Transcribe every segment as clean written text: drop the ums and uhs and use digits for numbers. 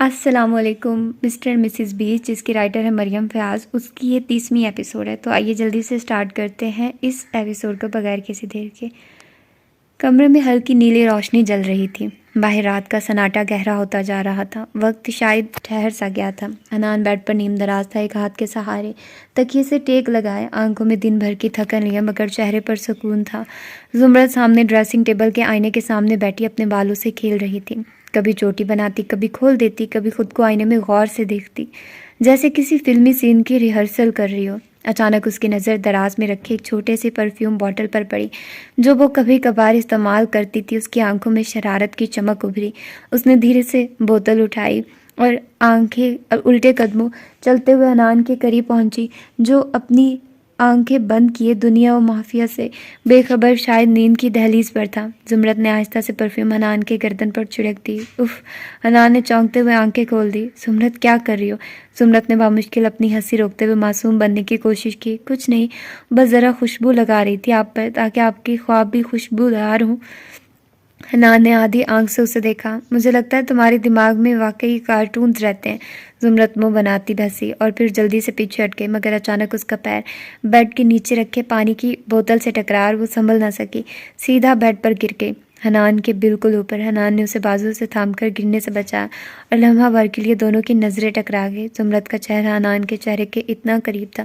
السلام علیکم mister Mrs بیچ، جس کی رائٹر ہے مریم فیاض، اس کی یہ 30ویں ایپیسوڈ ہے۔ تو آئیے جلدی سے سٹارٹ کرتے ہیں اس ایپیسوڈ کو بغیر کسی دیر کے۔ کمرے میں ہلکی نیلی روشنی جل رہی تھی۔ باہر رات کا سناٹا گہرا ہوتا جا رہا تھا۔ وقت شاید ٹھہر سا گیا تھا۔ حنان بیڈ پر نیم دراز تھا، ایک ہاتھ کے سہارے تکیے سے ٹیک لگائے، آنکھوں میں دن بھر کی تھکن لیا مگر چہرے پر سکون تھا۔ زمرد سامنے ڈریسنگ ٹیبل کے آئینے کے سامنے بیٹھی اپنے بالوں سے کھیل رہی تھی۔ کبھی چوٹی بناتی، کبھی کھول دیتی، کبھی خود کو آئینے میں غور سے دیکھتی، جیسے کسی فلمی سین کی ریہرسل کر رہی ہو۔ اچانک اس کی نظر دراز میں رکھے ایک چھوٹے سے پرفیوم بوتل پر پڑی جو وہ کبھی کبھار استعمال کرتی تھی۔ اس کی آنکھوں میں شرارت کی چمک ابھری۔ اس نے دھیرے سے بوتل اٹھائی اور آنکھیں الٹے قدموں چلتے ہوئے حنان کے قریب پہنچی، جو اپنی آنکھیں بند کیے دنیا و مافیا سے بے خبر شاید نیند کی دہلیز پر تھا۔ زمرد نے آہستہ سے پرفیوم حنان کے گردن پر چھڑک دی۔ اف! حنان نے چونکتے ہوئے آنکھیں کھول دی۔ زمرد کیا کر رہی ہو؟ زمرد نے بامشکل اپنی ہنسی روکتے ہوئے معصوم بننے کی کوشش کی۔ کچھ نہیں، بس ذرا خوشبو لگا رہی تھی آپ پر تاکہ آپ کے خواب بھی خوشبودار ہوں۔ حنان نے آدھی آنکھ سے اسے دیکھا۔ مجھے لگتا ہے تمہارے دماغ میں واقعی کارٹونز رہتے ہیں۔ زمرد منہ بناتی ہنسی اور پھر جلدی سے پیچھے ہٹ گئی، مگر اچانک اس کا پیر بیڈ کے نیچے رکھے پانی کی بوتل سے ٹکرا اور وہ سنبھل نہ سکی، سیدھا بیڈ پر گر گئی، حنان کے بالکل اوپر۔ حنان نے اسے بازو سے تھام کر گرنے سے بچایا اور لمحہ بھر کے لیے دونوں کی نظریں ٹکرا گئی۔ زمرد کا چہرہ حنان کے چہرے کے اتنا قریب تھا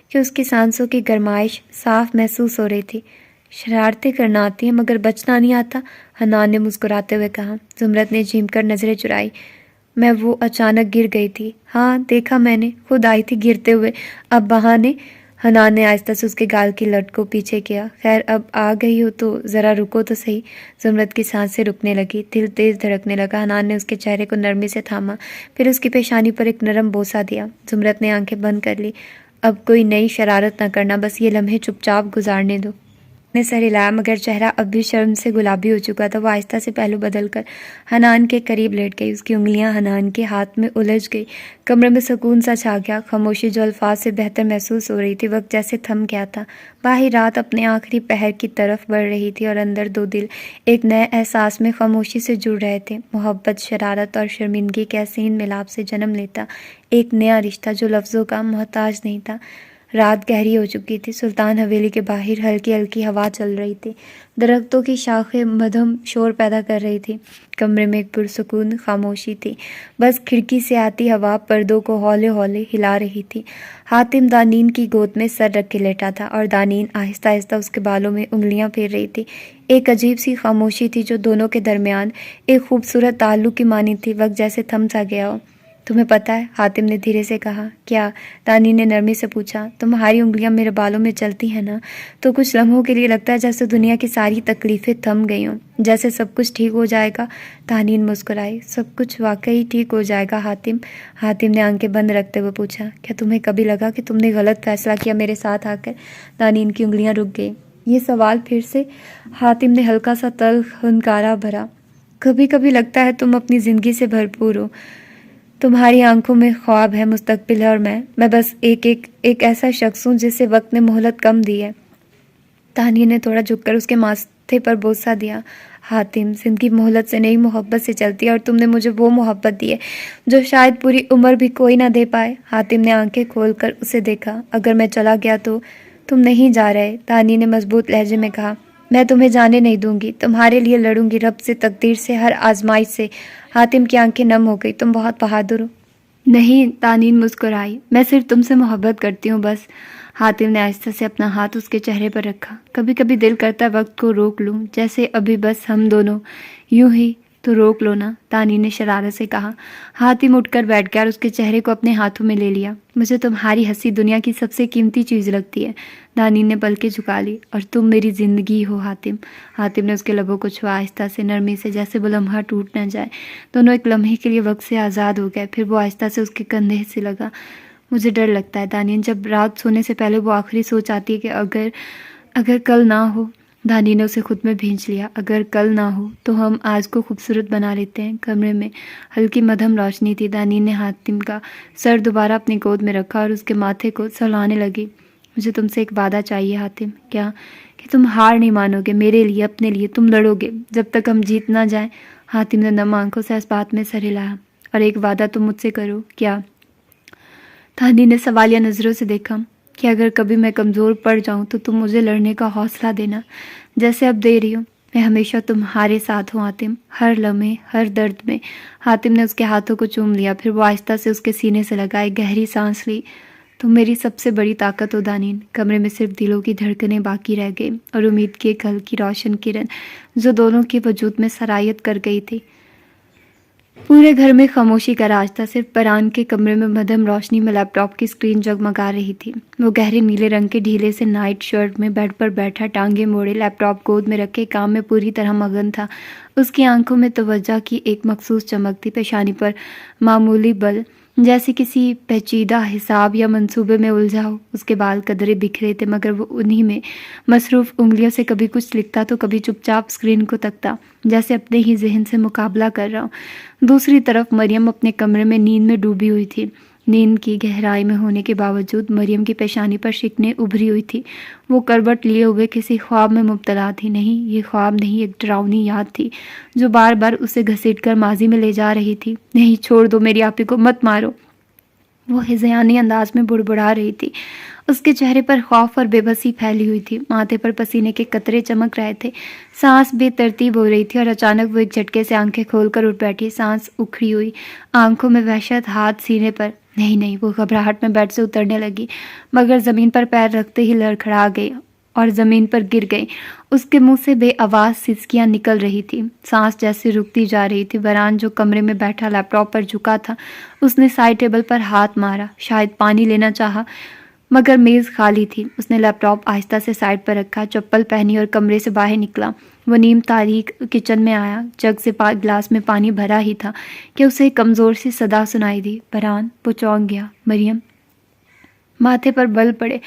کہ اس کی سانسوں کی گرمائش صاف محسوس ہو رہی تھی۔ شرارتیں کرنا آتی ہیں مگر بچنا نہیں آتا، حنان نے مسکراتے ہوئے کہا۔ زمرد نے جھیم کر نظریں چرائی۔ میں وہ اچانک گر گئی تھی۔ ہاں دیکھا میں نے، خود آئی تھی گرتے ہوئے، اب بہانے۔ حنان نے آہستہ سے اس کے گال کی لٹ کو پیچھے کیا۔ خیر اب آ گئی ہو تو ذرا رکو تو صحیح۔ زمرد کی سانسیں رکنے لگی، دل تیز دھڑکنے لگا۔ حنان نے اس کے چہرے کو نرمی سے تھاما، پھر اس کی پیشانی پر ایک نرم بوسہ دیا۔ زمرد نے آنکھیں بند کر لی۔ اب کوئی نئی شرارت نہ کرنا، بس یہ لمحے چپ چاپ گزارنے دو۔ نے سر ہلایا مگر چہرہ اب بھی شرم سے گلابی ہو چکا تھا۔ وہ آہستہ سے پہلو بدل کر حنان کے قریب لیٹ گئی۔ اس کی انگلیاں حنان کے ہاتھ میں الجھ گئی۔ کمرے میں سکون سا چھا گیا، خاموشی جو الفاظ سے بہتر محسوس ہو رہی تھی۔ وقت جیسے تھم گیا تھا۔ باہر رات اپنے آخری پہر کی طرف بڑھ رہی تھی اور اندر دو دل ایک نئے احساس میں خاموشی سے جڑ رہے تھے۔ محبت، شرارت اور شرمندگی کے حسین ملاپ سے جنم لیتا ایک نیا رشتہ جو لفظوں کا محتاج نہیں تھا۔ رات گہری ہو چکی تھی۔ سلطان حویلی کے باہر ہلکی ہلکی ہوا چل رہی تھی، درختوں کی شاخیں مدھم شور پیدا کر رہی تھی۔ کمرے میں ایک پرسکون خاموشی تھی، بس کھڑکی سے آتی ہوا پردوں کو ہولے ہولے ہلا رہی تھی۔ حاتم دانین کی گود میں سر رکھ کے لیٹا تھا اور دانین آہستہ آہستہ اس کے بالوں میں انگلیاں پھیر رہی تھی۔ ایک عجیب سی خاموشی تھی جو دونوں کے درمیان ایک خوبصورت تعلق کی مانند تھی۔ وقت جیسے تھم سا گیا ہو۔ تمہیں پتہ ہے، حاتم نے دھیرے سے کہا۔ کیا؟ دانین نے نرمی سے پوچھا۔ تمہاری انگلیاں میرے بالوں میں چلتی ہیں نا تو کچھ لمحوں کے لیے لگتا ہے جیسے دنیا کی ساری تکلیفیں تھم گئی ہوں، جیسے سب کچھ ٹھیک ہو جائے گا۔ دانین مسکرائی۔ سب کچھ واقعی ٹھیک ہو جائے گا حاتم؟ حاتم نے آنکھیں بند رکھتے ہوئے پوچھا۔ کیا تمہیں کبھی لگا کہ تم نے غلط فیصلہ کیا میرے ساتھ آ کر؟ دانین کی انگلیاں رک گئی۔ یہ سوال پھر سے؟ حاتم نے ہلکا سا تلخ ہنکارا بھرا۔ کبھی کبھی لگتا ہے تم اپنی زندگی سے بھرپور ہو، تمہاری آنکھوں میں خواب ہے، مستقبل ہے، اور میں بس ایک ایسا شخص ہوں جسے وقت نے مہلت کم دی ہے۔ دانیہ نے تھوڑا جھک کر اس کے ماتھے پر بوسہ دیا۔ حاتم، زندگی مہلت سے نہیں محبت سے چلتی ہے، اور تم نے مجھے وہ محبت دی ہے جو شاید پوری عمر بھی کوئی نہ دے پائے۔ حاتم نے آنکھیں کھول کر اسے دیکھا۔ اگر میں چلا گیا تو؟ تم نہیں جا رہے، دانیہ نے مضبوط لہجے میں کہا۔ میں تمہیں جانے نہیں دوں گی، تمہارے لیے لڑوں گی، رب سے، تقدیر سے، ہر آزمائش سے۔ حاتم کی آنکھیں نم ہو گئی۔ تم بہت بہادر ہو۔ نہیں، دانین مسکرائی۔ میں صرف تم سے محبت کرتی ہوں بس۔ حاتم نے آہستہ سے اپنا ہاتھ اس کے چہرے پر رکھا۔ کبھی کبھی دل کرتا ہے وقت کو روک لوں، جیسے ابھی بس ہم دونوں یوں ہی۔ تو روک لو نا، دانین نے شرارت سے کہا۔ حاتم اٹھ کر بیٹھ گیا اور اس کے چہرے کو اپنے ہاتھوں میں لے لیا۔ مجھے تمہاری ہنسی دنیا کی سب سے قیمتی چیز لگتی ہے، دانین نے پلکیں جھکا لی۔ اور تم میری زندگی ہو حاتم۔ حاتم نے اس کے لبوں کو چھوا، آہستہ سے، نرمی سے، جیسے وہ لمحہ ٹوٹ نہ جائے۔ دونوں ایک لمحے کے لیے وقت سے آزاد ہو گئے، پھر وہ آہستہ سے اس کے کندھے سے لگا۔ مجھے ڈر لگتا ہے دانین، جب رات سونے سے پہلے وہ آخری سوچ آتی ہے کہ اگر کل نہ ہو۔ دانین نے اسے خود میں بھینچ لیا۔ اگر کل نہ ہو تو ہم آج کو خوبصورت بنا لیتے ہیں۔ کمرے میں ہلکی مدھم روشنی تھی۔ دانین نے حاتم کا سر دوبارہ اپنی گود میں رکھا اور اس کے ماتھے کو سہلانے لگی۔ مجھے تم سے ایک وعدہ چاہیے حاتم۔ کیا؟ کہ تم ہار نہیں مانو گے، میرے لیے، اپنے لیے، تم لڑو گے جب تک ہم جیت نہ جائیں۔ حاتم نے نم آنکھوں سے اس بات میں سر ہلایا۔ اور ایک وعدہ تم مجھ سے کرو۔ کیا؟ تہانی نے سوالیہ نظروں سے دیکھا۔ کہ اگر کبھی میں کمزور پڑ جاؤں تو تم مجھے لڑنے کا حوصلہ دینا، جیسے اب دے رہی ہو۔ میں ہمیشہ تمہارے ساتھ ہوں حاتم، ہر لمحے، ہر درد میں۔ حاتم نے اس کے ہاتھوں کو چوم لیا، پھر وہ آہستہ سے اس کے سینے سے لگا، ایک گہری سانس لی۔ تم میری سب سے بڑی طاقت ہو دانین۔ کمرے میں صرف دلوں کی دھڑکنیں باقی رہ گئی اور امید کی ایک ہلکی روشن کرن جو دونوں کے وجود میں سرایت کر گئی تھی۔ پورے گھر میں خاموشی کا راج تھا، صرف پران کے کمرے میں مدھم روشنی میں لیپ ٹاپ کی اسکرین جگمگا رہی تھی۔ وہ گہرے نیلے رنگ کے ڈھیلے سے نائٹ شرٹ میں بیڈ پر بیٹھا، ٹانگیں موڑے، لیپ ٹاپ گود میں رکھے کام میں پوری طرح مگن تھا۔ اس کی آنکھوں میں توجہ کی ایک مخصوص چمک تھی، پیشانی پر معمولی بل جیسے کسی پیچیدہ حساب یا منصوبے میں الجھا ہو۔ اس کے بال قدرے بکھرے تھے، مگر وہ انہی میں مصروف انگلیوں سے کبھی کچھ لکھتا تو کبھی چپ چاپ اسکرین کو تکتا، جیسے اپنے ہی ذہن سے مقابلہ کر رہا ہو۔ دوسری طرف مریم اپنے کمرے میں نیند میں ڈوبی ہوئی تھی۔ نیند کی گہرائی میں ہونے کے باوجود مریم کی پیشانی پر شکنیں ابھری ہوئی تھی۔ وہ کروٹ لیے ہوئے کسی خواب میں مبتلا تھی۔ نہیں، یہ خواب نہیں، ایک ڈراؤنی یاد تھی جو بار بار اسے گھسیٹ کر ماضی میں لے جا رہی تھی۔ نہیں، چھوڑ دو میری آپی کو، مت مارو، وہ ہذیانی انداز میں بڑبڑا رہی تھی۔ اس کے چہرے پر خوف اور بے بسی پھیلی ہوئی تھی، ماتھے پر پسینے کے قطرے چمک رہے تھے، سانس بے ترتیب ہو رہی تھی، اور اچانک وہ ایک جھٹکے سے آنکھیں کھول کر اٹھ بیٹھی، سانس اکھڑی ہوئی، آنکھوں میں وحشت، ہاتھ سینے پر۔ نہیں، وہ گھبراہٹ میں بیڈ سے اترنے لگی، مگر زمین پر پیر رکھتے ہی لڑکھڑا گئی اور زمین پر گر گئی۔ اس کے منہ سے بے آواز سسکیاں نکل رہی تھی، سانس جیسے رکتی جا رہی تھی۔ بران جو کمرے میں بیٹھا لیپ ٹاپ پر جھکا تھا، اس نے سائڈ ٹیبل پر ہاتھ مارا، شاید پانی لینا چاہا، مگر میز خالی تھی۔ اس نے لیپ ٹاپ آہستہ سے سائڈ پر رکھا، چپل پہنی اور کمرے سے باہر نکلا۔ وہ نیم تاریک کچن میں آیا، جگ سے گلاس میں پانی بھرا ہی تھا کہ اسے ایک کمزور سی صدا سنائی دی، بران۔ وہ چونک گیا۔ مریم؟ ماتھے پر بل پڑے،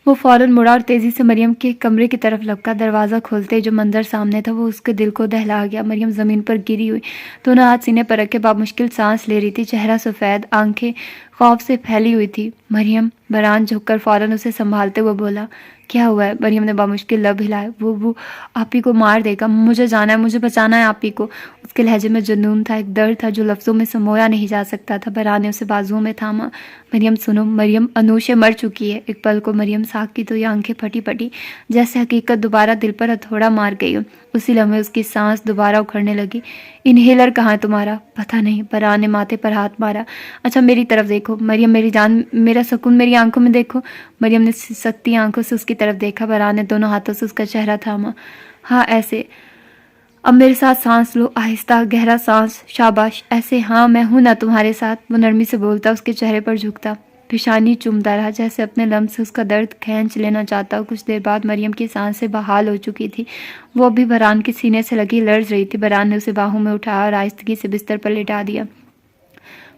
وہ فوراً مڑا اور تیزی سے مریم کے کمرے کی طرف لپکا۔ دروازہ کھولتے جو منظر سامنے تھا وہ اس کے دل کو دہلا گیا۔ مریم زمین پر گری ہوئی، دونوں ہاتھ سینے پر رکھے بامشکل سانس لے رہی تھی، چہرہ سفید، آنکھیں خوف سے پھیلی ہوئی تھی۔ مریم! بران جھک کر فوراً اسے سنبھالتے ہوئے بولا۔ کیا ہوا ہے؟ مریم نے بامشکل لب ہلائے۔ وہ آپی کو مار دے گا، مجھے جانا ہے، مجھے بچانا ہے آپی کو۔ اس کے لہجے میں جنون تھا، ایک درد تھا جو لفظوں میں سمویا نہیں جا سکتا تھا۔ بران نے اسے بازوؤں میں تھاما۔ مریم سنو، مریم انوشے مر چکی ہے۔ ایک پل کو مریم ساکھ کی تو یہ آنکھیں پھٹی پھٹی، جیسے حقیقت دوبارہ دل پر ہتھوڑا مار گئی ہو۔ اسی لمحے اس کی سانس دوبارہ اکھڑنے لگی۔ انہیلر کہاں ہے تمہارا؟ پتہ نہیں۔ بران نے ماتھے پر ہاتھ مارا۔ اچھا میری طرف دیکھو مریم، میری جان، میرا سکون، میری آنکھوں میں دیکھو۔ مریم نے سکتی آنکھوں سے اس کی طرف دیکھا۔ بران نے دونوں ہاتھوں سے اس کا چہرہ تھاما۔ ہاں ایسے، اب میرے ساتھ سانس لو، آہستہ گہرا سانس، شاباش، ایسے، ہاں میں ہوں نا تمہارے ساتھ۔ وہ نرمی سے بولتا، اس کے چہرے پر جھکتا، پیشانی چومتا رہا، جیسے اپنے لمس سے اس کا درد کھینچ لینا چاہتا ہو۔ کچھ دیر بعد مریم کی سانسیں بحال ہو چکی تھی، وہ ابھی بران کے سینے سے لگی لرز رہی تھی۔ بران نے اسے باہوں میں اٹھایا اور آہستگی سے بستر پر لٹا دیا،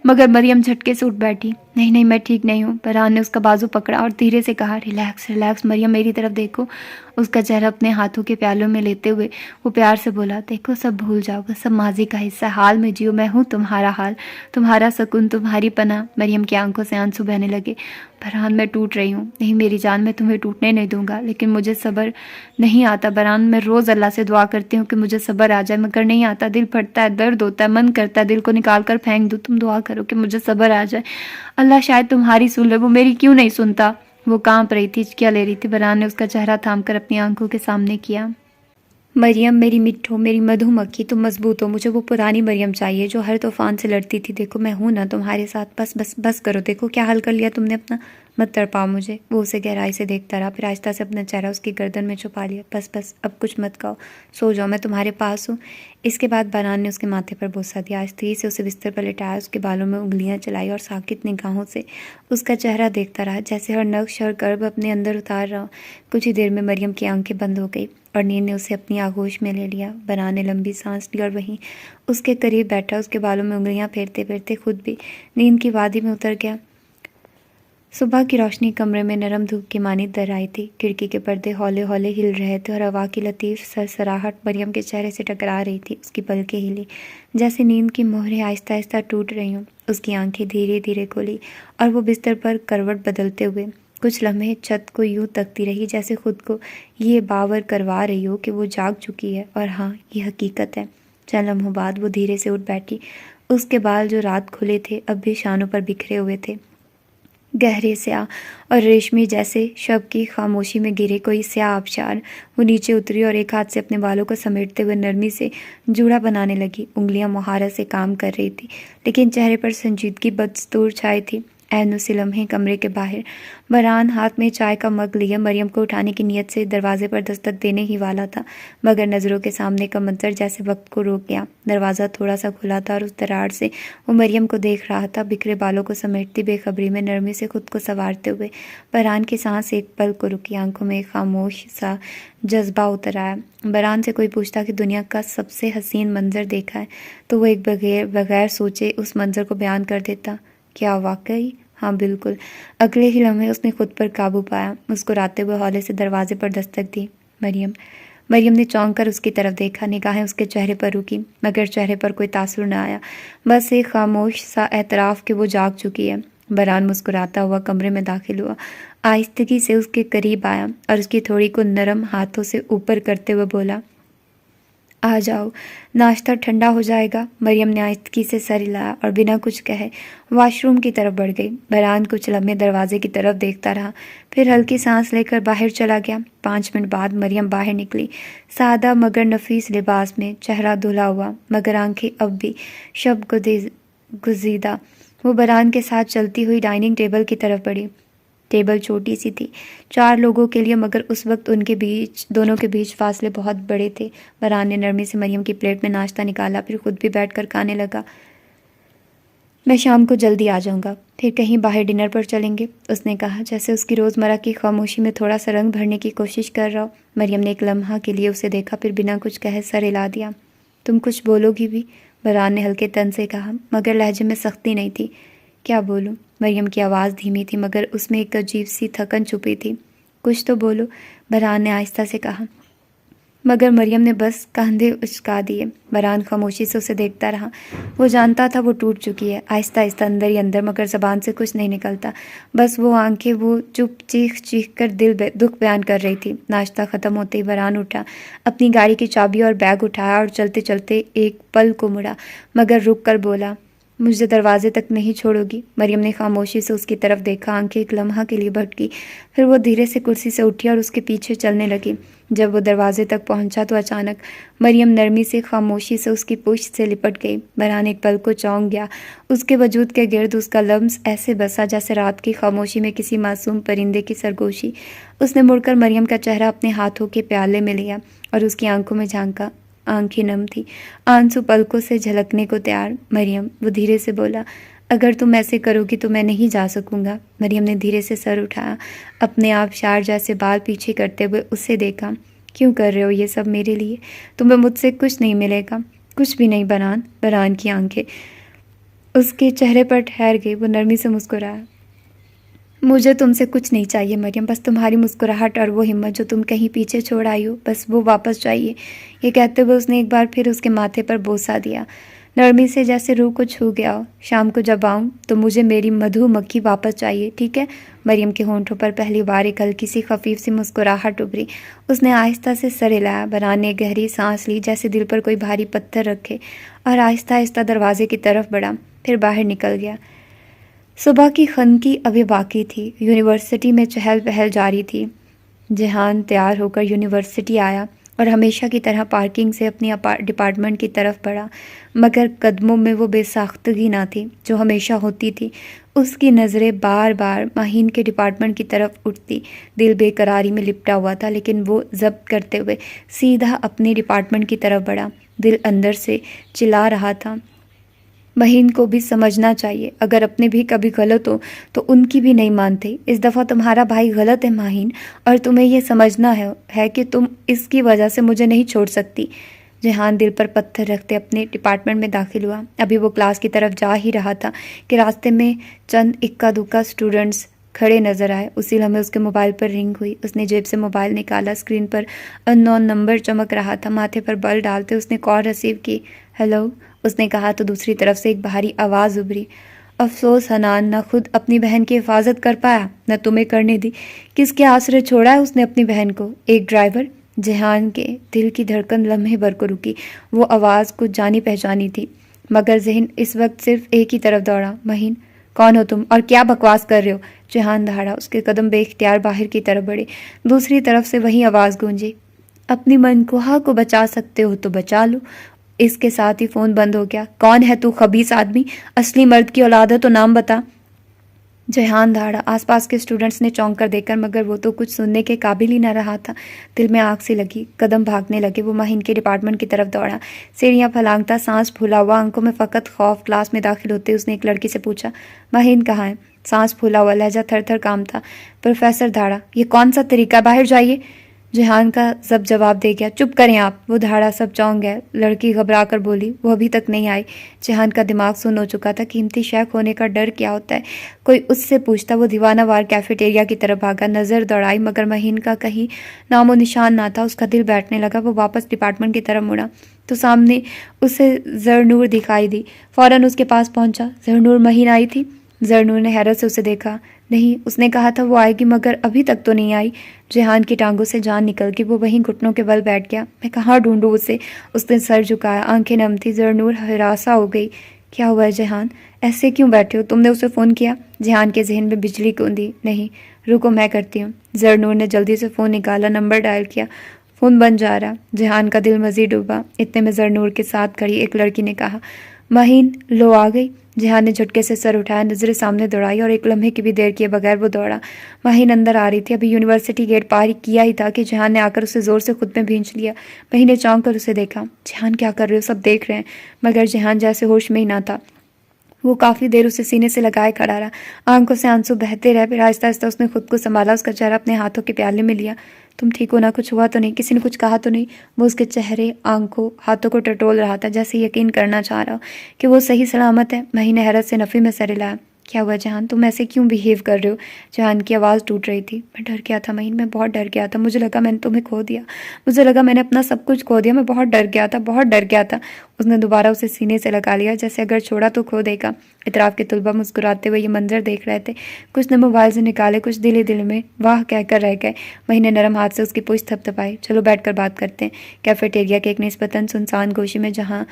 مگر مریم جھٹکے سے اٹھ بیٹھی۔ نہیں، میں ٹھیک نہیں ہوں۔ بران نے اس کا بازو پکڑا اور دھیرے سے کہا، ریلیکس ریلیکس مریم، میری طرف دیکھو۔ اس کا چہرہ اپنے ہاتھوں کے پیالوں میں لیتے ہوئے وہ پیار سے بولا، دیکھو سب بھول جاؤ گا، سب ماضی کا حصہ، حال میں جیو، میں ہوں تمہارا حال، تمہارا سکون، تمہاری پناہ۔ مریم کی آنکھوں سے آنسو بہنے لگے۔ بران میں ٹوٹ رہی ہوں۔ نہیں میری جان، میں تمہیں ٹوٹنے نہیں دوں گا، لیکن مجھے صبر نہیں آتا بران۔ میں روز اللہ سے دعا کرتی ہوں کہ مجھے صبر آ جائے، مگر نہیں آتا، دل پھٹتا ہے، درد ہوتا ہے، من کرتا ہے دل کو نکال کر پھینک دوں۔ تم دعا کرو کہ مجھے صبر آ جائے، اللہ شاید تمہاری سن لے، وہ میری کیوں نہیں سنتا؟ وہ کانپ رہی تھی، ہچکیاں لے رہی تھی۔ بران نے اس کا چہرہ تھام کر اپنی آنکھوں کے سامنے کیا۔ مریم میری مٹھو، میری مدھو مکھی، تم مضبوط ہو، مجھے وہ پرانی مریم چاہیے جو ہر طوفان سے لڑتی تھی۔ دیکھو میں ہوں نا تمہارے ساتھ، بس کرو، دیکھو کیا حل کر لیا تم نے اپنا، مت تڑپاؤ مجھے۔ وہ اسے گہرائی سے دیکھتا رہا، پھر آہستہ سے اپنا چہرہ اس کی گردن میں چھپا لیا۔ بس اب کچھ مت کہو، سو جاؤ، میں تمہارے پاس ہوں۔ اس کے بعد بران نے اس کے ماتھے پر بوسہ دیا، آہستگی سے اسے بستر پر لٹایا، اس کے بالوں میں انگلیاں چلائی اور ساکت نگاہوں سے اس کا چہرہ دیکھتا رہا، جیسے ہر نقش اور کرب اپنے اندر اتار رہا ہو۔ کچھ ہی دیر میں مریم کی آنکھیں بند ہو گئی اور نیند نے اسے اپنی آغوش میں لے لیا۔ بران نے لمبی سانس لی اور وہیں اس کے قریب بیٹھا، اس کے بالوں میں انگلیاں پھیرتے پھیرتے خود بھی نیند کی وادی میں اتر گیا۔ صبح کی روشنی کمرے میں نرم دھوپ کی مانند در آئی تھی، کھڑکی کے پردے ہولے ہولے ہل رہے تھے اور ہوا کی لطیف سرسراہٹ مریم کے چہرے سے ٹکرا رہی تھی۔ اس کی پلکیں ہلی جیسے نیند کی مہریں آہستہ آہستہ ٹوٹ رہی ہوں۔ اس کی آنکھیں دھیرے دھیرے کھلی اور وہ بستر پر کروٹ بدلتے ہوئے کچھ لمحے چھت کو یوں تکتی رہی، جیسے خود کو یہ باور کروا رہی ہو کہ وہ جاگ چکی ہے، اور ہاں یہ حقیقت ہے۔ چند لمحوں بعد وہ دھیرے سے اٹھ بیٹھی، اس کے بال جو رات کھلے تھے اب بھی شانوں پر بکھرے ہوئے تھے، گہرے سیاہ اور ریشمی، جیسے شب کی خاموشی میں گرے کوئی سیاہ آبشار۔ وہ نیچے اتری اور ایک ہاتھ سے اپنے بالوں کو سمیٹتے ہوئے نرمی سے جوڑا بنانے لگی۔ انگلیاں مہارت سے کام کر رہی تھی، لیکن چہرے پر سنجیدگی بدستور چھائی تھی۔ عین اسی لمحے کمرے کے باہر برہان ہاتھ میں چائے کا مگ لیے مریم کو اٹھانے کی نیت سے دروازے پر دستک دینے ہی والا تھا، مگر نظروں کے سامنے کا منظر جیسے وقت کو روک گیا۔ دروازہ تھوڑا سا کھلا تھا اور اس دراڑ سے وہ مریم کو دیکھ رہا تھا، بکھرے بالوں کو سمیٹتی بے خبری میں نرمی سے خود کو سنوارتے ہوئے۔ برہان کی سانس ایک پل کو رکی، آنکھوں میں ایک خاموش سا جذبہ اتر آیا۔ برہان سے کوئی پوچھتا کہ دنیا کا سب سے حسین منظر دیکھا ہے تو وہ ایک بغیر سوچے اس منظر کو بیان کر دیتا۔ کیا واقعی؟ ہاں بالکل۔ اگلے ہی لمحے اس نے خود پر قابو پایا، مسکراتے ہوئے ہولے سے دروازے پر دستک دی۔ مریم نے چونک کر اس کی طرف دیکھا، نگاہیں اس کے چہرے پر رکی، مگر چہرے پر کوئی تاثر نہ آیا، بس ایک خاموش سا اعتراف کہ وہ جاگ چکی ہے۔ برہان مسکراتا ہوا کمرے میں داخل ہوا، آہستگی سے اس کے قریب آیا اور اس کی تھوڑی کو نرم ہاتھوں سے اوپر کرتے ہوئے بولا، آ جاؤ، ناشتہ ٹھنڈا ہو جائے گا۔ مریم نے آہستگی سے سر ہلایا اور بنا کچھ کہے واش روم کی طرف بڑھ گئی۔ برہان کچھ لمحے دروازے کی طرف دیکھتا رہا، پھر ہلکی سانس لے کر باہر چلا گیا۔ 5 منٹ بعد مریم باہر نکلی، سادہ مگر نفیس لباس میں، چہرہ دھلا ہوا مگر آنکھیں اب بھی شب گزیدہ۔ وہ برہان کے ساتھ چلتی ہوئی ڈائننگ ٹیبل کی طرف بڑھی۔ ٹیبل چھوٹی سی تھی، 4 لوگوں کے لیے، مگر اس وقت دونوں کے بیچ فاصلے بہت بڑے تھے۔ برہان نے نرمی سے مریم کی پلیٹ میں ناشتہ نکالا، پھر خود بھی بیٹھ کر کھانے لگا۔ میں شام کو جلدی آ جاؤں گا، پھر کہیں باہر ڈنر پر چلیں گے، اس نے کہا، جیسے اس کی روزمرہ کی خاموشی میں تھوڑا سا رنگ بھرنے کی کوشش کر رہا ہو۔ مریم نے ایک لمحہ کے لیے اسے دیکھا، پھر بنا کچھ کہے سر ہلا دیا۔ تم کچھ بولو گی بھی؟ برہان نے ہلکے تن سے کہا، مگر لہجے میں سختی نہیں تھی۔ کیا بولوں؟ مریم کی آواز دھیمی تھی مگر اس میں ایک عجیب سی تھکن چھپی تھی۔ کچھ تو بولو، برہان نے آہستہ سے کہا، مگر مریم نے بس کاندھے اچکا دیے۔ برہان خاموشی سے اسے دیکھتا رہا، وہ جانتا تھا وہ ٹوٹ چکی ہے، آہستہ آہستہ اندر ہی اندر، مگر زبان سے کچھ نہیں نکلتا، بس وہ آنکھیں، وہ چپ چیخ کر دکھ بیان کر رہی تھی۔ ناشتہ ختم ہوتے ہی برہان اٹھا، اپنی گاڑی کی چابی اور بیگ اٹھایا اور چلتے چلتے ایک پل کو مڑا، مگر رک کر بولا، مجھے دروازے تک نہیں چھوڑو گی؟ مریم نے خاموشی سے اس کی طرف دیکھا، آنکھیں ایک لمحہ کے لیے بھٹکی، پھر وہ دھیرے سے کرسی سے اٹھی اور اس کے پیچھے چلنے لگی۔ جب وہ دروازے تک پہنچا تو اچانک مریم نرمی سے خاموشی سے اس کی پشت سے لپٹ گئی۔ برہان ایک پل کو چونک گیا، اس کے وجود کے گرد اس کا لمس ایسے بسا جیسے رات کی خاموشی میں کسی معصوم پرندے کی سرگوشی۔ اس نے مڑ کر مریم کا چہرہ اپنے ہاتھوں کے پیالے میں لیا اور اس کی آنکھوں میں جھانکا، آنکھیں نم تھی، آنسو پلکوں سے جھلکنے کو تیار۔ مریم، وہ دھیرے سے بولا، اگر تم ایسے کرو گی تو میں نہیں جا سکوں گا۔ مریم نے دھیرے سے سر اٹھایا، اپنے آپ شار جیسے بال پیچھے کرتے ہوئے اسے دیکھا۔ کیوں کر رہے ہو یہ سب میرے لیے؟ تمہیں مجھ سے کچھ نہیں ملے گا۔ کچھ بھی نہیں برہان۔ برہان کی آنکھیں اس کے چہرے پر ٹھہر گئی، وہ نرمی سے مسکرایا، مجھے تم سے کچھ نہیں چاہیے مریم، بس تمہاری مسکراہٹ اور وہ ہمت جو تم کہیں پیچھے چھوڑ آئی ہو، بس وہ واپس چاہیے۔ یہ کہتے ہوئے اس نے ایک بار پھر اس کے ماتھے پر بوسہ دیا، نرمی سے جیسے روح کو چھو گیا ہو۔ شام کو جب آؤں تو مجھے میری مدھو مکھی واپس چاہیے، ٹھیک ہے؟ مریم کے ہونٹوں پر پہلی بار ایک ہلکی سی خفیف سی مسکراہٹ ابھری۔ اس نے آہستہ سے سر ہلایا۔ برہان نے گہری سانس لی، جیسے دل پر کوئی بھاری پتھر رکھے، اور آہستہ آہستہ دروازے کی طرف بڑھا، پھر باہر نکل گیا۔ صبح کی خنقی ابھی باقی تھی، یونیورسٹی میں چہل پہل جاری تھی۔ جہان تیار ہو کر یونیورسٹی آیا اور ہمیشہ کی طرح پارکنگ سے اپنی ڈپارٹمنٹ کی طرف بڑھا، مگر قدموں میں وہ بے ساختگی نہ تھی جو ہمیشہ ہوتی تھی۔ اس کی نظریں بار بار ماہین کے ڈپارٹمنٹ کی طرف اٹھتی، دل بے قراری میں لپٹا ہوا تھا، لیکن وہ ضبط کرتے ہوئے سیدھا اپنے ڈپارٹمنٹ کی طرف بڑھا۔ دل اندر سے چلا رہا تھا، مہین کو بھی سمجھنا چاہیے، اگر اپنے بھی کبھی غلط ہو تو ان کی بھی نہیں مانتے۔ اس دفعہ تمہارا بھائی غلط ہے ماہین، اور تمہیں یہ سمجھنا ہے کہ تم اس کی وجہ سے مجھے نہیں چھوڑ سکتی۔ جہان دل پر پتھر رکھتے اپنے ڈپارٹمنٹ میں داخل ہوا۔ ابھی وہ کلاس کی طرف جا ہی رہا تھا کہ راستے میں چند اکا دکا اسٹوڈنٹس کھڑے نظر آئے۔ اسی لمحے اس کے موبائل پر رنگ ہوئی۔ اس نے جیب سے موبائل نکالا، اسکرین پر ان نون نمبر چمک رہا تھا۔ ماتھے پر بل ڈالتے اس نے کال ریسیو کی۔ ہیلو، اس نے کہا تو دوسری طرف سے ایک بھاری آواز ابھری، افسوس حنان، نہ خود اپنی بہن کی حفاظت کر پایا، نہ تمہیں کرنے دی۔ کس کے آسرے چھوڑا ہے اس نے اپنی بہن کو؟ ایک ڈرائیور؟ جہان کے دل کی دھڑکن لمحے بھر کو رکی۔ وہ آواز کچھ جانی پہچانی تھی، مگر ذہن اس وقت صرف ایک ہی طرف دوڑا۔ مہین، کون ہو تم اور کیا بکواس کر رہے ہو؟ جہان دہاڑا۔ اس کے قدم بے اختیار باہر کی طرف بڑھے۔ دوسری طرف سے وہی آواز گونجی، اپنی منکوہا کو بچا سکتے ہو تو بچا لو۔ اس کے ساتھ ہی فون بند ہو گیا۔ کون ہے تو خبیث آدمی؟ اصلی مرد کی اولاد ہے تو نام بتا۔ جہان دہاڑا۔ آس پاس کے اسٹوڈنٹس نے چونک کر دیکھ کر، مگر وہ تو کچھ سننے کے قابل ہی نہ رہا تھا۔ دل میں آگ سی لگی، قدم بھاگنے لگے۔ وہ مہین کے ڈپارٹمنٹ کی طرف دوڑا، سیڑھیاں پھلانگتا، سانس پھولا ہوا، آنکھوں میں فقط خوف۔ کلاس میں داخل ہوتے اس نے ایک لڑکی سے پوچھا، مہین کہاں ہے؟ سانس پھولا ہوا، لہجہ تھر تھر کامتا۔ پروفیسر دھاڑا، یہ کون سا طریقہ، باہر جائیے۔ جہان کا سب جواب دے گیا، چپ کریں آپ۔ وہ دھاڑا، سب چونک گئے۔ لڑکی گھبرا کر بولی، وہ ابھی تک نہیں آئی۔ جہان کا دماغ سن ہو چکا تھا، قیمتی شے کھونے کا ڈر کیا ہوتا ہے، کوئی اس سے پوچھتا۔ وہ دیوانہ وار کیفیٹیریا کی طرف بھاگا، نظر دوڑائی، مگر مہین کا کہیں نام و نشان نہ تھا۔ اس کا دل بیٹھنے لگا۔ وہ واپس ڈپارٹمنٹ کی طرف مڑا تو سامنے اسے زرنور دکھائی دی۔ فوراً اس کے پاس پہنچا، زرنور، مہین آئی تھی؟ زرنور نے حیرت سے اسے دیکھا۔ نہیں، اس نے کہا تھا وہ آئے گی، مگر ابھی تک تو نہیں آئی۔ جہان کی ٹانگوں سے جان نکل گئی، وہ وہیں گھٹنوں کے بل بیٹھ گیا۔ میں کہاں ڈھونڈوں اسے؟ اس نے سر جھکایا، آنکھیں نم تھی۔ زرنور ہراساں ہو گئی۔ کیا ہوا ہے جہان؟ ایسے کیوں بیٹھے ہو؟ تم نے اسے فون کیا؟ جہان کے ذہن میں بجلی گوندی۔ نہیں، رکو میں کرتی ہوں۔ زرنور نے جلدی سے فون نکالا، نمبر ڈائل کیا۔ فون بن جا رہا۔ جہان کا دل مزید ڈوبا۔ اتنے میں زرنور کے ساتھ کھڑی ایک لڑکی نے کہا، مہین لو آ گئی۔ جہان نے جھٹکے سے سر اٹھایا، نظریں سامنے دوڑائی، اور ایک لمحے کی بھی دیر کیے بغیر وہ دوڑا۔ مہین اندر آ رہی تھی، ابھی یونیورسٹی گیٹ پار کیا ہی تھا کہ جہان نے آ کر اسے زور سے خود میں بھینچ لیا۔ مہین نے چونک کر اسے دیکھا۔ جہان، کیا کر رہے ہو؟ سب دیکھ رہے ہیں۔ مگر جہان جیسے ہوش میں ہی نہ تھا۔ وہ کافی دیر اسے سینے سے لگائے کھڑا رہا، آنکھوں سے آنسو بہتے رہے۔ پھر آہستہ آہستہ اس نے خود کو سنبھالا، اس کا چہرہ اپنے ہاتھوں کے پیالے میں لیا۔ تم ٹھیک ہو نا؟ کچھ ہوا تو نہیں؟ کسی نے کچھ کہا تو نہیں؟ وہ اس کے چہرے، آنکھوں، ہاتھوں کو ٹٹول رہا تھا، جیسے یقین کرنا چاہ رہا ہو کہ وہ صحیح سلامت ہے۔ مہین نے حیرت سے نفی میں سر ہلایا۔ کیا ہوا جہان؟ تم ایسے کیوں بیہیو کر رہے ہو؟ جہان کی آواز ٹوٹ رہی تھی۔ میں ڈر گیا تھا مہین، میں بہت ڈر گیا تھا۔ مجھے لگا میں نے تمہیں کھو دیا، مجھے لگا میں نے اپنا سب کچھ کھو دیا۔ میں بہت ڈر گیا تھا، بہت ڈر گیا تھا۔ اس نے دوبارہ اسے سینے سے لگا لیا، جیسے اگر چھوڑا تو کھو دے گا۔ اطراف کے طلباء مسکراتے ہوئے یہ منظر دیکھ رہے تھے۔ کچھ نے موبائل سے نکالے، کچھ دل ہی دل میں واہ کہہ کر رہ گئے۔ مہین نے نرم ہاتھ سے اس کی پشت تھپتھپائی۔ چلو بیٹھ کر بات کرتے ہیں۔ کیفیٹیریا کے ایک نسبتاً سنسان گوشے میں، جہاں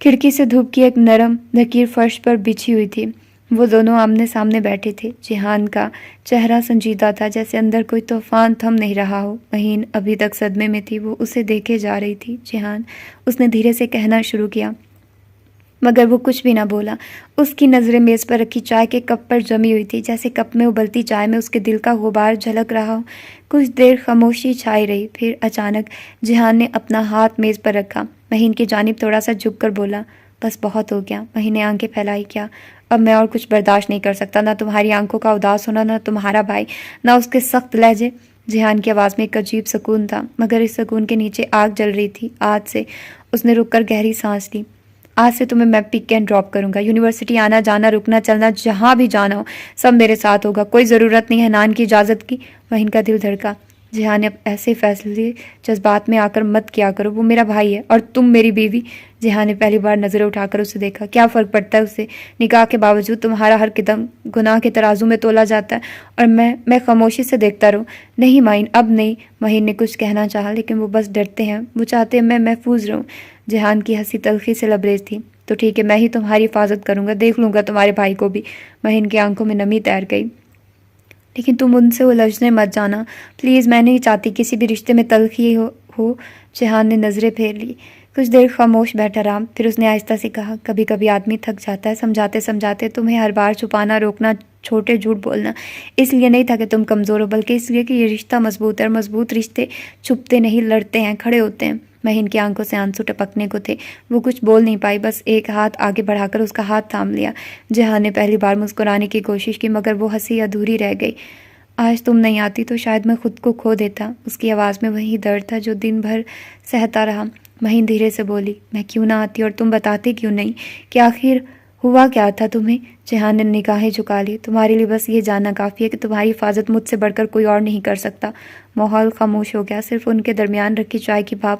کھڑکی سے دھوپ کی ایک نرم لکیر فرش پر بچھی ہوئی تھی، وہ دونوں آمنے سامنے بیٹھے تھے۔ جہان کا چہرہ سنجیدہ تھا، جیسے اندر کوئی طوفان تھم نہیں رہا ہو۔ مہین ابھی تک صدمے میں تھی، وہ اسے دیکھے جا رہی تھی۔ جہان، اس نے دھیرے سے کہنا شروع کیا، مگر وہ کچھ بھی نہ بولا۔ اس کی نظریں میز پر رکھی چائے کے کپ پر جمی ہوئی تھی، جیسے کپ میں ابلتی چائے میں اس کے دل کا غبار جھلک رہا ہو۔ کچھ دیر خاموشی چھائی رہی، پھر اچانک جہان نے اپنا ہاتھ میز پر رکھا، مہین کی جانب تھوڑا سا جھک کر بولا، بس بہت ہو گیا۔ مہین نے آنکھیں پھیلائی، کیا؟ اب میں اور کچھ برداشت نہیں کر سکتا، نہ تمہاری آنکھوں کا اداس ہونا، نہ تمہارا بھائی، نہ اس کے سخت لہجے۔ جہان کی آواز میں ایک عجیب سکون تھا، مگر اس سکون کے نیچے آگ جل رہی تھی۔ آج سے، اس نے رک کر گہری سانس لی، آج سے تمہیں میں پک اینڈ ڈراپ کروں گا، یونیورسٹی آنا جانا، رکنا چلنا، جہاں بھی جانا ہو سب میرے ساتھ ہوگا، کوئی ضرورت نہیں ہے نان کی اجازت کی۔ مہین کا دل دھڑکا۔ جہان نے اب ایسے فیصلے جذبات میں آ کر مت کیا کرو، وہ میرا بھائی ہے اور تم میری بیوی۔ جہان نے پہلی بار نظریں اٹھا کر اسے دیکھا۔ کیا فرق پڑتا ہے اسے؟ نکاح کے باوجود تمہارا ہر قدم گناہ کے ترازو میں تولا جاتا ہے، اور میں خاموشی سے دیکھتا رہوں؟ نہیں مہین، اب نہیں۔ مہین نے کچھ کہنا چاہا، لیکن وہ بس ڈرتے ہیں، وہ چاہتے ہیں میں محفوظ رہوں۔ جہان کی ہنسی تلخی سے لبریز تھی۔ تو ٹھیک ہے، میں ہی تمہاری حفاظت کروں گا، دیکھ لوں گا تمہارے بھائی کو بھی۔ مہین کی آنکھوں میں نمی تیر گئی۔ لیکن تم ان سے الجھنے مت جانا پلیز، میں نہیں چاہتی کسی بھی رشتے میں تلخی ہو۔ جہان نے نظریں پھیر لی، کچھ دیر خاموش بیٹھا رہا، پھر اس نے آہستہ سے کہا، کبھی کبھی آدمی تھک جاتا ہے سمجھاتے سمجھاتے، تمہیں ہر بار چھپانا، روکنا، چھوٹے جھوٹ بولنا۔ اس لیے نہیں تھا کہ تم کمزور ہو، بلکہ اس لیے کہ یہ رشتہ مضبوط ہے، اور مضبوط رشتے چھپتے نہیں، لڑتے ہیں، کھڑے ہوتے ہیں۔ مہین کی آنکھوں سے آنسو ٹپکنے کو تھے، وہ کچھ بول نہیں پائی، بس ایک ہاتھ آگے بڑھا کر اس کا ہاتھ تھام لیا۔ جہان نے پہلی بار مسکرانے کی کوشش کی، مگر وہ ہنسی ادھوری رہ گئی۔ آج تم نہیں آتی تو شاید میں خود کو کھو دیتا۔ اس کی آواز میں وہی درد تھا جو دن بھر سہتا رہا۔ مہین دھیرے سے بولی، میں کیوں نہ آتی اور تم بتاتے کیوں نہیں کہ آخر ہوا کیا تھا تمہیں؟ جہان نے نگاہیں جھکا لی، تمہارے لیے بس یہ جاننا کافی ہے کہ تمہاری حفاظت مجھ سے بڑھ کر کوئی اور نہیں کر سکتا۔ ماحول خاموش ہو گیا، صرف ان کے درمیان رکھی چائے کی بھاپ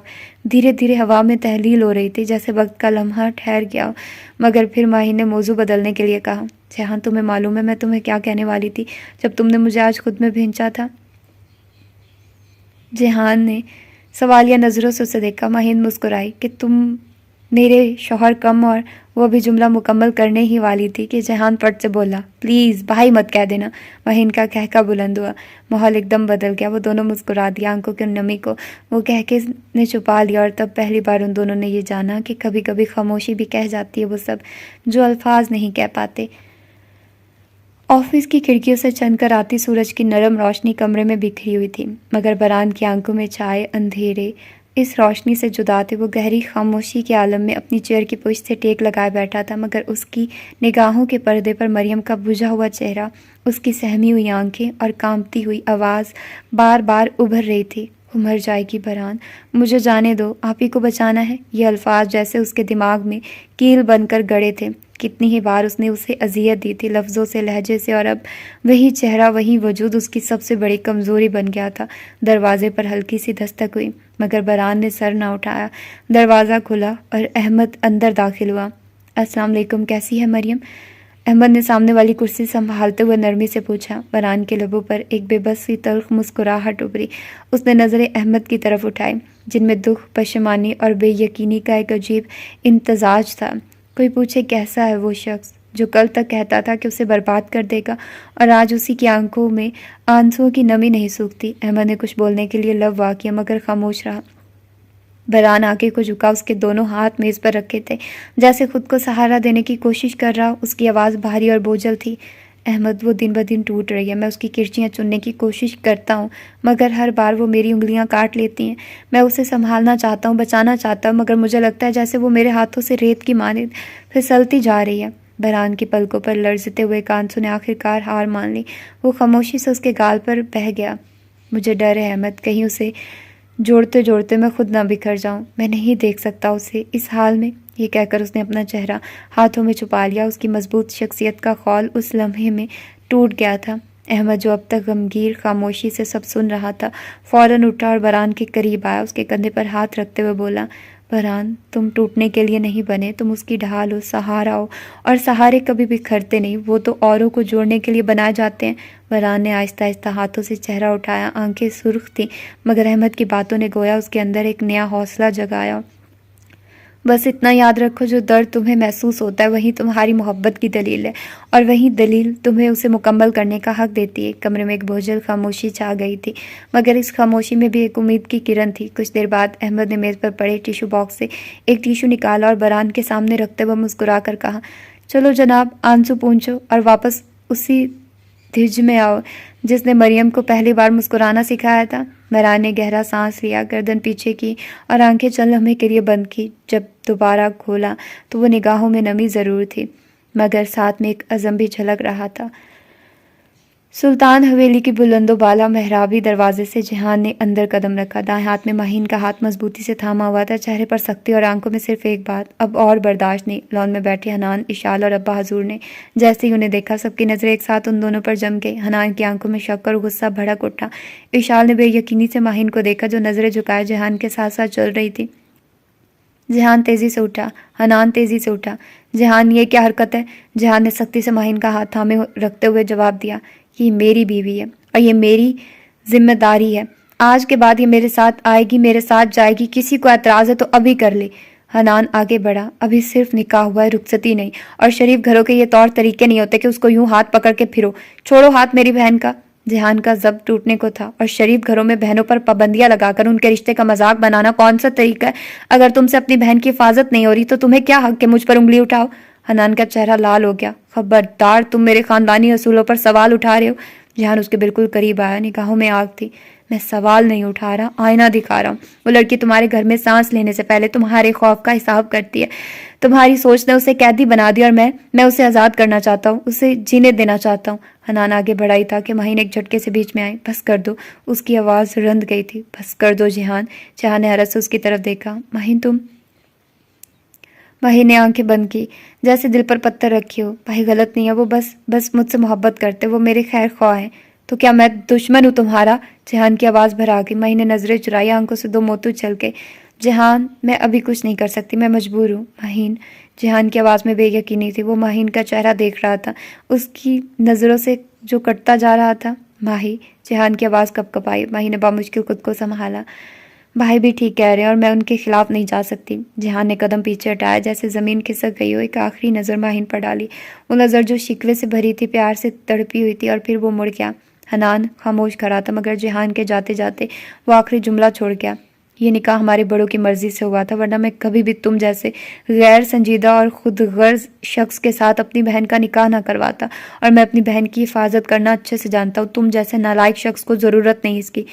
دھیرے دھیرے ہوا میں تحلیل ہو رہی تھی، جیسے وقت کا لمحہ ٹھہر گیا۔ مگر پھر مہین نے موضوع بدلنے کے لیے کہا، جہان تمہیں معلوم ہے میں تمہیں کیا کہنے والی تھی جب تم نے مجھے آج خود میں بھیجا تھا؟ جہان نے سوالیہ نظروں سے اسے دیکھا۔ مہین مسکرائی، کہ تم میرے شوہر کم، اور وہ ابھی جملہ مکمل کرنے ہی والی تھی کہ جہان پٹ سے بولا، پلیز بھائی مت کہہ دینا۔ مہین کا کہکا بلند ہوا، ماحول ایک دم بدل گیا، وہ دونوں مسکرا دیا، آنکھوں کی نمی کو وہ کہکے نے چھپا لیا، اور تب پہلی بار ان دونوں نے یہ جانا کہ کبھی کبھی خاموشی بھی کہہ جاتی ہے وہ سب جو الفاظ نہیں کہہ پاتے۔ آفس کی کھڑکیوں سے چن کر آتی سورج کی نرم روشنی کمرے میں بکھری ہوئی تھی، مگر بران کی آنکھوں میں چھائے اندھیرے اس روشنی سے جدا تھے۔ وہ گہری خاموشی کے عالم میں اپنی چیئر کی پشت سے ٹیک لگائے بیٹھا تھا، مگر اس کی نگاہوں کے پردے پر مریم کا بجھا ہوا چہرہ، اس کی سہمی ہوئی آنکھیں اور کانپتی ہوئی آواز بار بار ابھر رہی تھی، وہ مر جائے گی بران، مجھے جانے دو، آپ ہی کو بچانا ہے۔ یہ الفاظ جیسے اس کے دماغ میں کیل بن کر گڑے تھے۔ کتنی ہی بار اس نے اسے اذیت دی تھی، لفظوں سے، لہجے سے، اور اب وہی چہرہ، وہی وجود اس کی سب سے بڑی کمزوری بن گیا تھا۔ دروازے پر ہلکی سی دستک ہوئی، مگر بران نے سر نہ اٹھایا۔ دروازہ کھلا اور احمد اندر داخل ہوا۔ السلام علیکم، کیسی ہے مریم؟ احمد نے سامنے والی کرسی سنبھالتے ہوئے نرمی سے پوچھا۔ بران کے لبوں پر ایک بے بس سی تلخ مسکراہٹ ابھری۔ اس نے نظریں احمد کی طرف اٹھائی، جن میں دکھ، پشیمانی اور بے یقینی کا ایک عجیب امتزاج تھا۔ کوئی پوچھے کیسا ہے وہ شخص جو کل تک کہتا تھا کہ اسے برباد کر دے گا، اور آج اسی کی آنکھوں میں آنسوؤں کی نمی نہیں سوکھتی۔ احمد نے کچھ بولنے کے لیے لب وا کیا، مگر خاموش رہا۔ بران آگے کو جھکا، اس کے دونوں ہاتھ میز پر رکھے تھے، جیسے خود کو سہارا دینے کی کوشش کر رہا۔ اس کی آواز بھاری اور بوجھل تھی۔ احمد، وہ دن بدن ٹوٹ رہی ہے، میں اس کی کرچیاں چننے کی کوشش کرتا ہوں، مگر ہر بار وہ میری انگلیاں کاٹ لیتی ہیں۔ میں اسے سنبھالنا چاہتا ہوں، بچانا چاہتا ہوں، مگر مجھے لگتا ہے جیسے وہ میرے ہاتھوں سے ریت کی مانند پھسلتی جا رہی ہے۔ بران کی پلکوں پر لرزتے ہوئے کانسوں نے آخر کار ہار مان لی۔ وہ خاموشی سے اس کے گال پر بہہ گیا۔ مجھے ڈر ہے احمد، کہیں اسے جوڑتے جوڑتے میں خود نہ بکھر جاؤں، میں نہیں دیکھ سکتا اسے اس حال میں۔ یہ کہہ کر اس نے اپنا چہرہ ہاتھوں میں چھپا لیا۔ اس کی مضبوط شخصیت کا خول اس لمحے میں ٹوٹ گیا تھا۔ احمد، جو اب تک غمگین خاموشی سے سب سن رہا تھا، فوراً اٹھا اور بران کے قریب آیا، اس کے کندھے پر ہاتھ رکھتے ہوئے بولا، بران، تم ٹوٹنے کے لیے نہیں بنے، تم اس کی ڈھال ہو، سہارا ہو، اور سہارے کبھی بکھرتے نہیں، وہ تو اوروں کو جوڑنے کے لیے بنائے جاتے ہیں۔ بران نے آہستہ آہستہ ہاتھوں سے چہرہ اٹھایا، آنکھیں سرخ تھیں، مگر احمد کی باتوں نے گویا اس کے اندر ایک نیا حوصلہ جگایا۔ بس اتنا یاد رکھو، جو درد تمہیں محسوس ہوتا ہے وہی تمہاری محبت کی دلیل ہے، اور وہی دلیل تمہیں اسے مکمل کرنے کا حق دیتی ہے۔ کمرے میں ایک بوجھل خاموشی چھا گئی تھی، مگر اس خاموشی میں بھی ایک امید کی کرن تھی۔ کچھ دیر بعد احمد نے میز پر پڑے ٹیشو باکس سے ایک ٹیشو نکالا اور بران کے سامنے رکھتے ہوئے مسکرا کر کہا، چلو جناب، آنسو پونچھو اور واپس اسی دھج میں آؤ جس نے مریم کو پہلی بار مسکرانا سکھایا تھا۔ بران نے گہرا سانس لیا، گردن پیچھے کی اور آنکھیں چند لمحے کے لیے بند کی۔ جب دوبارہ کھولا تو وہ نگاہوں میں نمی ضرور تھی، مگر ساتھ میں ایک عزم بھی جھلک رہا تھا۔ سلطان حویلی کی بلند و بالا محرابی دروازے سے جہان نے اندر قدم رکھا۔ دائیں ہاتھ میں مہین کا ہاتھ مضبوطی سے تھاما ہوا تھا، چہرے پر سختی اور آنکھوں میں صرف ایک بات، اب اور برداشت نہیں۔ لان میں بیٹھے حنان، اشال اور ابا حضور نے جیسے ہی انہیں دیکھا، سب کی نظریں ایک ساتھ ان دونوں پر جم گئی۔ حنان کی آنکھوں میں شک اور غصہ بھڑک اٹھا۔ اشال نے بے یقینی سے مہین کو دیکھا، جو نظریں جھکائے جہان کے ساتھ ساتھ چل رہی تھی۔ جہان تیزی سے اٹھا، حنان تیزی سے اٹھا۔ جہان، یہ کیا حرکت ہے؟ جہان نے سختی سے مہین کا ہاتھ تھامے رکھتے ہوئے جواب دیا، یہ میری بیوی ہے اور یہ میری ذمہ داری ہے۔ آج کے بعد یہ میرے ساتھ آئے گی، میرے ساتھ جائے گی، کسی کو اعتراض ہے تو ابھی کر لے۔ حنان آگے بڑھا، ابھی صرف نکاح ہوا ہے، رخصتی نہیں، اور شریف گھروں کے یہ طور طریقے نہیں ہوتے کہ اس کو یوں ہاتھ پکڑ کے پھرو۔ چھوڑو ہاتھ میری بہن کا۔ جہان کا ضبط ٹوٹنے کو تھا، اور شریف گھروں میں بہنوں پر پابندیاں لگا کر ان کے رشتے کا مذاق بنانا کون سا طریقہ ہے؟ اگر تم سے اپنی بہن کی حفاظت نہیں ہو رہی تو تمہیں کیا حق کہ مجھ پر انگلی اٹھاؤ؟ حنان کا چہرہ لال ہو گیا۔ خبردار، تم میرے خاندانی اصولوں پر سوال اٹھا رہے ہو۔ جہان اس کے بالکل قریب آیا، نگاہوں میں آگ تھی۔ میں سوال نہیں اٹھا رہا، آئینہ دکھا رہا ہوں۔ وہ لڑکی تمہارے گھر میں سانس لینے سے پہلے تمہارے خوف کا حساب کرتی ہے۔ تمہاری سوچ نے اسے قیدی بنا دیا، اور میں اسے آزاد کرنا چاہتا ہوں، اسے جینے دینا چاہتا ہوں۔ حنان آگے بڑھائی تھا کہ مہین ایک جھٹکے سے بیچ میں آئی۔ بس کر دو، اس کی آواز رند گئی تھی۔ بس کر دو جہان۔ جہان نے حیرت سے اس کی طرف دیکھا۔ مہین، تم؟ مہین نے آنکھیں بند کی، جیسے دل پر پتھر رکھی ہو۔ بھائی غلط نہیں ہے، وہ بس مجھ سے محبت کرتے، وہ میرے خیر خواہ ہیں۔ تو کیا میں دشمن ہوں تمہارا؟ جہان کی آواز بھرا گئی۔ مہین نے نظریں چرائی، آنکھوں سے دو موتو چھلکے۔ جہان، میں ابھی کچھ نہیں کر سکتی، میں مجبور ہوں۔ مہین، جہان کی آواز میں بے یقینی تھی۔ وہ مہین کا چہرہ دیکھ رہا تھا، اس کی نظروں سے جو کٹتا جا رہا تھا۔ ماہی، جہان کی آواز کپ کپائی۔ مہین نے بامشکل خود کو سنبھالا۔ بھائی بھی ٹھیک کہہ رہے ہیں اور میں ان کے خلاف نہیں جا سکتی۔ جہان نے قدم پیچھے ہٹایا، جیسے زمین کھسک گئی ہو۔ ایک آخری نظر ماہین پر ڈالی، وہ نظر جو شکوے سے بھری تھی، پیار سے تڑپی ہوئی تھی، اور پھر وہ مڑ گیا۔ حنان خاموش کھڑا تھا، مگر جہان کے جاتے جاتے وہ آخری جملہ چھوڑ گیا، یہ نکاح ہمارے بڑوں کی مرضی سے ہوا تھا، ورنہ میں کبھی بھی تم جیسے غیر سنجیدہ اور خود غرض شخص کے ساتھ اپنی بہن کا نکاح نہ کرواتا، اور میں اپنی بہن کی حفاظت کرنا اچھے سے جانتا ہوں، تم جیسے نالائق شخص کو ضرورت نہیں اس کی۔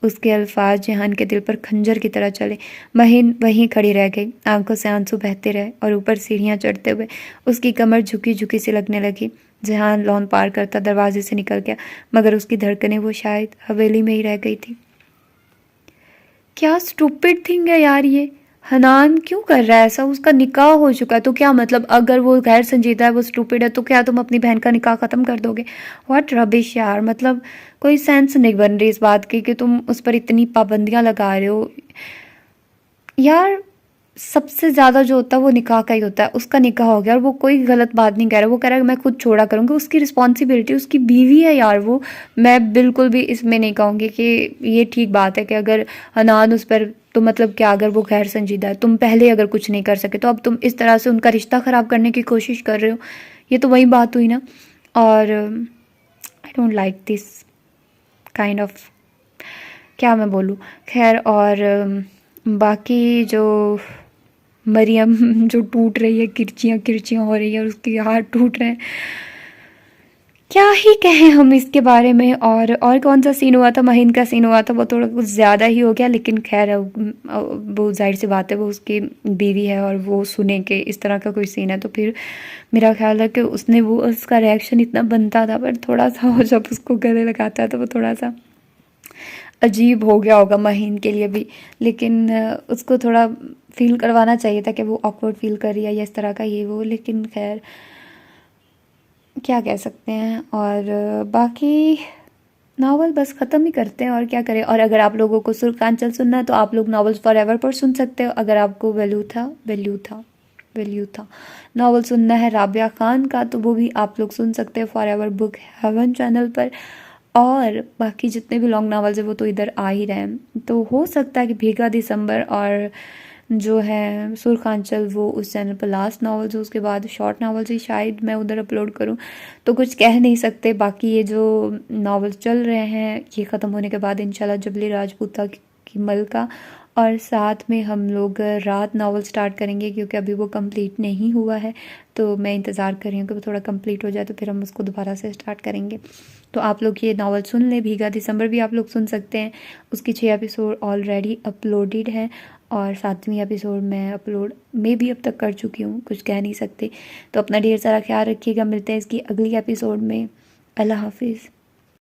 اس کے الفاظ جہان کے دل پر خنجر کی طرح چلے۔ مہین وہیں کھڑی رہ گئی، آنکھوں سے آنسو بہتے رہے، اور اوپر سیڑھیاں چڑھتے ہوئے اس کی کمر جھکی جھکی سی لگنے لگی۔ جہان لان پار کرتا دروازے سے نکل گیا، مگر اس کی دھڑکنیں وہ شاید حویلی میں ہی رہ گئی تھی۔ کیا سٹوپڈ تھنگ ہے یار یہ، حنان کیوں کر رہا ہے ایسا؟ اس کا نکاح ہو چکا ہے تو کیا مطلب؟ اگر وہ غیر سنجیدہ ہے، وہ سٹوپڈ ہے، تو کیا تم اپنی بہن کا نکاح ختم کر دو گے؟ واٹ ربش یار، مطلب کوئی سینس نہیں بن رہی اس بات کی کہ تم اس پر اتنی پابندیاں لگا رہے ہو یار۔ سب سے زیادہ جو ہوتا ہے وہ نکاح کا ہی ہوتا ہے۔ اس کا نکاح ہو گیا اور وہ کوئی غلط بات نہیں کہہ رہا، وہ کہہ رہا ہے کہ میں خود چھوڑا کروں گی، اس کی رسپانسبلٹی، اس کی بیوی ہے یار وہ۔ میں بالکل بھی اس میں نہیں کہوں گی کہ یہ ٹھیک بات ہے کہ اگر حنان اس پر، تو مطلب کیا اگر وہ غیر سنجیدہ ہے، تم پہلے اگر کچھ نہیں کر سکے تو اب تم اس طرح سے ان کا رشتہ خراب کرنے کی کوشش کر رہے ہو، یہ تو وہی بات ہوئی نا۔ اور I don't like this kind of, کیا میں بولوں، خیر۔ اور باقی جو مریم جو ٹوٹ رہی ہے، کرچیاں کرچیاں ہو رہی ہیں اور اس کے ہاتھ ٹوٹ رہے ہیں، کیا ہی کہیں ہم اس کے بارے میں۔ اور کون سا سین ہوا تھا؟ مہین کا سین ہوا تھا، وہ تھوڑا کچھ زیادہ ہی ہو گیا، لیکن خیر وہ ظاہر سی بات ہے، وہ اس کی بیوی ہے اور وہ سنے کہ اس طرح کا کوئی سین ہے، تو پھر میرا خیال ہے کہ اس کا ریئیکشن اتنا بنتا تھا، پر تھوڑا سا وہ جب اس کو گلے لگاتا ہے تو وہ تھوڑا سا عجیب ہو گیا ہوگا مہین کے لیے بھی، لیکن اس کو تھوڑا فیل کروانا چاہیے تھا کہ وہ آکورڈ فیل کر رہی ہے یا اس طرح کا یہ وہ، لیکن خیر کیا کہہ سکتے ہیں۔ اور باقی ناول بس ختم ہی کرتے ہیں، اور کیا کریں۔ اور اگر آپ لوگوں کو سرخ آنچل سننا ہے تو آپ لوگ ناولز فار ایور پر سن سکتے ہو۔ اگر آپ کو ویلیو تھا ناول سننا ہے رابعہ خان کا، تو وہ بھی آپ لوگ سن سکتے ہیں forever book haven channel پر۔ اور باقی جتنے بھی لانگ ناولز ہیں وہ تو ادھر آ ہی رہے ہیں، تو ہو سکتا ہے کہ بھیگا دسمبر اور جو ہے سرخ آنچل وہ اس چینل پر لاسٹ ناولز ہو، اس کے بعد شارٹ ناولز ہی شاید میں ادھر اپلوڈ کروں، تو کچھ کہہ نہیں سکتے۔ باقی یہ جو ناولز چل رہے ہیں، یہ ختم ہونے کے بعد انشاءاللہ جبلی راجپوتہ کی ملکہ، اور ساتھ میں ہم لوگ رات ناول سٹارٹ کریں گے، کیونکہ ابھی وہ کمپلیٹ نہیں ہوا ہے، تو میں انتظار کر رہی ہوں کہ وہ تھوڑا کمپلیٹ ہو جائے تو پھر ہم اس کو دوبارہ سے سٹارٹ کریں گے۔ تو آپ لوگ یہ ناول سن لیں، بھیگا دسمبر بھی آپ لوگ سن سکتے ہیں، اس کی 6 ایپیسوڈ آلریڈی اپلوڈڈ ہیں، اور 7ویں ایپیسوڈ میں اپلوڈ میں بھی اب تک کر چکی ہوں، کچھ کہہ نہیں سکتے۔ تو اپنا ڈھیر سارا خیال رکھیے گا، ملتے ہیں اس کی اگلی ایپیسوڈ میں۔ اللہ حافظ۔